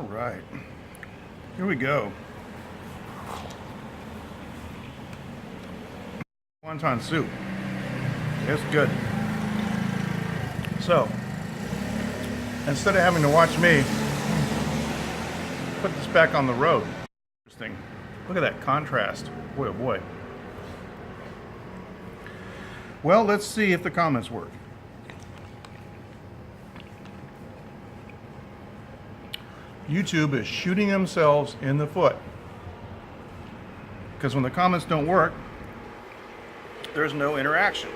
right, here we go. Wonton soup. It's good. So, instead of having to watch me put this back on the road, interesting. Look at that contrast. Boy, oh boy. Well, let's see if the comments work. YouTube is shooting themselves in the foot. Because when the comments don't work, there's no interaction.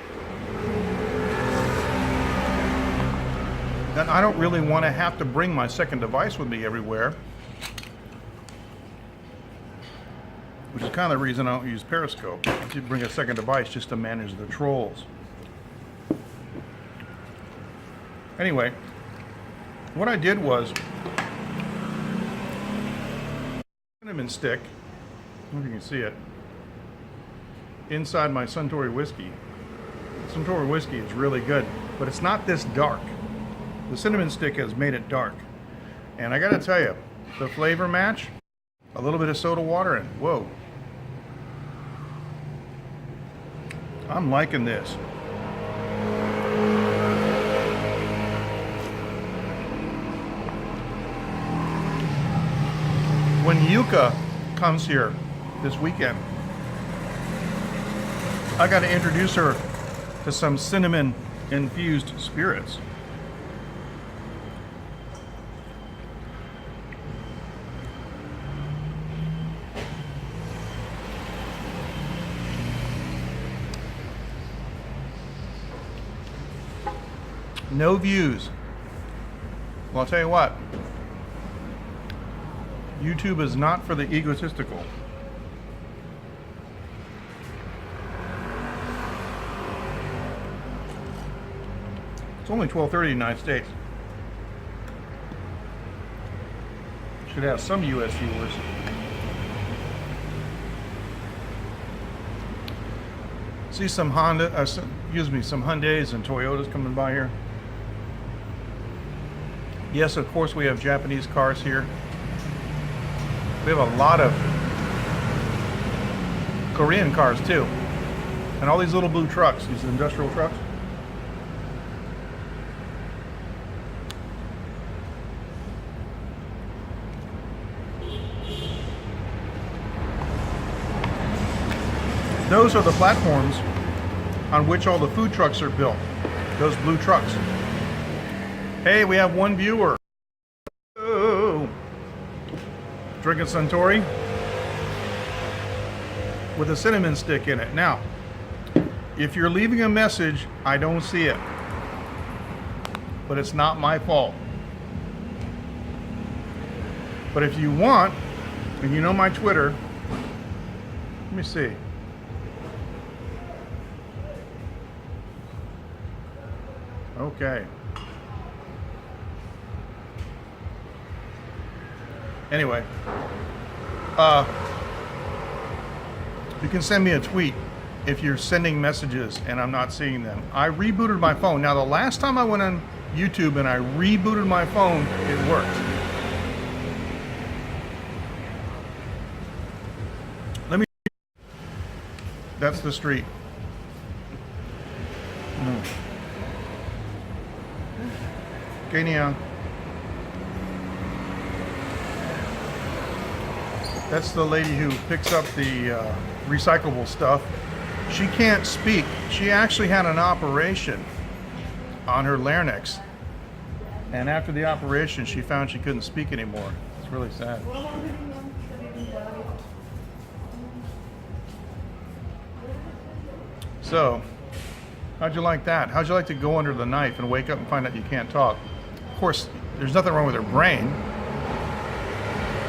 Then I don't really want to have to bring my second device with me everywhere. Which is kind of the reason I don't use Periscope. I should bring a second device just to manage the trolls. Anyway, what I did was cinnamon stick, I don't know if you can see it, inside my Suntory whiskey. Suntory whiskey is really good, but it's not this dark. The cinnamon stick has made it dark. And I gotta tell you, the flavor match, a little bit of soda water and whoa. I'm liking this. When Yuka comes here this weekend, I got to introduce her to some cinnamon infused spirits. No views. Well, I'll tell you what. YouTube is not for the egotistical. It's only 12:30 in the United States. Should have some US viewers. See some some Hyundais and Toyotas coming by here. Yes, of course we have Japanese cars here. We have a lot of Korean cars too. And all these little blue trucks, these industrial trucks. Those are the platforms on which all the food trucks are built. Those blue trucks. Hey, we have one viewer. Oh. Drinking Suntory with a cinnamon stick in it. Now, if you're leaving a message, I don't see it. But it's not my fault. But if you want, and you know my Twitter, let me see. Okay. Anyway, you can send me a tweet if you're sending messages and I'm not seeing them. I rebooted my phone. Now, the last time I went on YouTube and I rebooted my phone, it worked. That's the street. Kenya. That's the lady who picks up the recyclable stuff. She can't speak. She actually had an operation on her larynx. And after the operation, she found she couldn't speak anymore. It's really sad. So, how'd you like that? How'd you like to go under the knife and wake up and find out you can't talk? Of course, there's nothing wrong with her brain.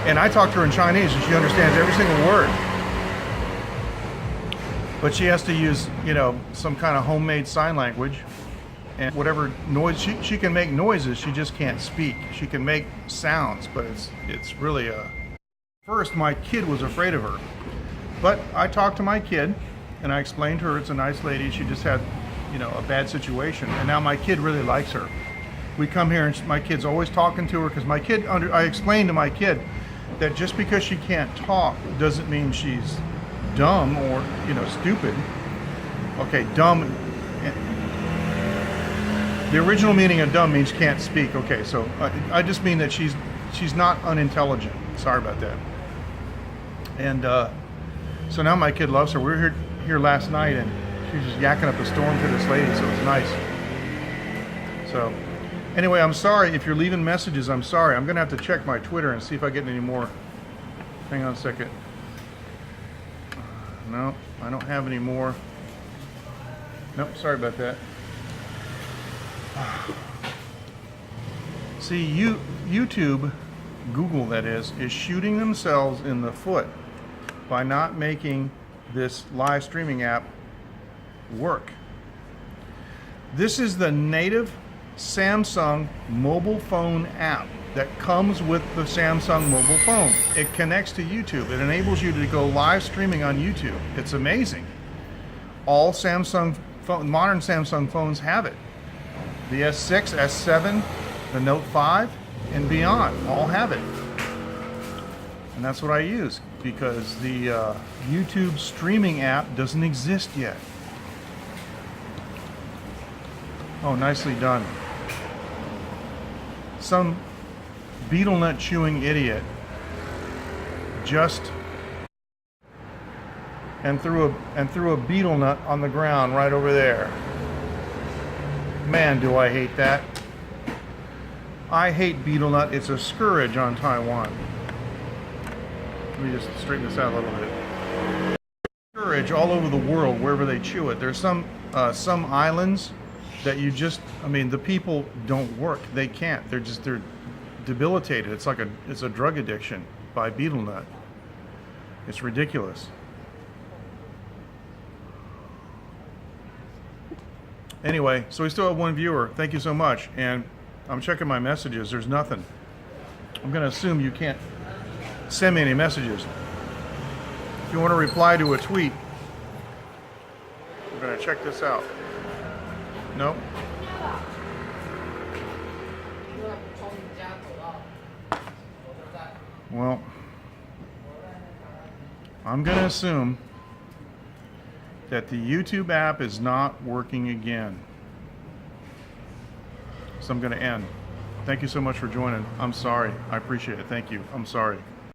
And I talk to her in Chinese and she understands every single word. But she has to use, you know, some kind of homemade sign language. And whatever noise, she can make noises, she just can't speak. She can make sounds, but it's really First, my kid was afraid of her. But I talked to my kid and I explained to her it's a nice lady. She just had, you know, a bad situation. And now my kid really likes her. We come here and my kid's always talking to her because my kid, I explained to my kid that just because she can't talk doesn't mean she's dumb or, you know, stupid. Okay, dumb. The original meaning of dumb means can't speak. Okay, so I just mean that she's not unintelligent. Sorry about that. And so now my kid loves her. We were here last night and she was just yakking up a storm to this lady, so it was nice. So anyway, I'm sorry if you're leaving messages. I'm sorry. I'm gonna have to check my Twitter and see if I get any more. Hang on a second. No, I don't have any more. Nope, sorry about that. See, YouTube, Google that is shooting themselves in the foot by not making this live streaming app work. This is the native Samsung mobile phone app that comes with the Samsung mobile phone. It connects to YouTube. It enables you to go live streaming on YouTube. It's amazing. All Samsung modern Samsung phones have it. The S6, S7, the Note 5, and beyond all have it. And that's what I use because the YouTube streaming app doesn't exist yet. Oh, nicely done. Some beetle nut chewing idiot just threw a beetle nut on the ground right over there. Man, do I hate that. I hate beetle nut. It's a scourge on Taiwan. Let me just straighten this out a little bit. Scourge all over the world wherever they chew it. There's some islands that you just, I mean, the people don't work. They can't. They're debilitated. It's like it's a drug addiction by beetle nut. It's ridiculous. Anyway, so we still have one viewer. Thank you so much. And I'm checking my messages. There's nothing. I'm going to assume you can't send me any messages. If you want to reply to a tweet, we're going to check this out. Nope. Well, I'm going to assume that the YouTube app is not working again. So I'm going to end. Thank you so much for joining. I'm sorry. I appreciate it. Thank you. I'm sorry.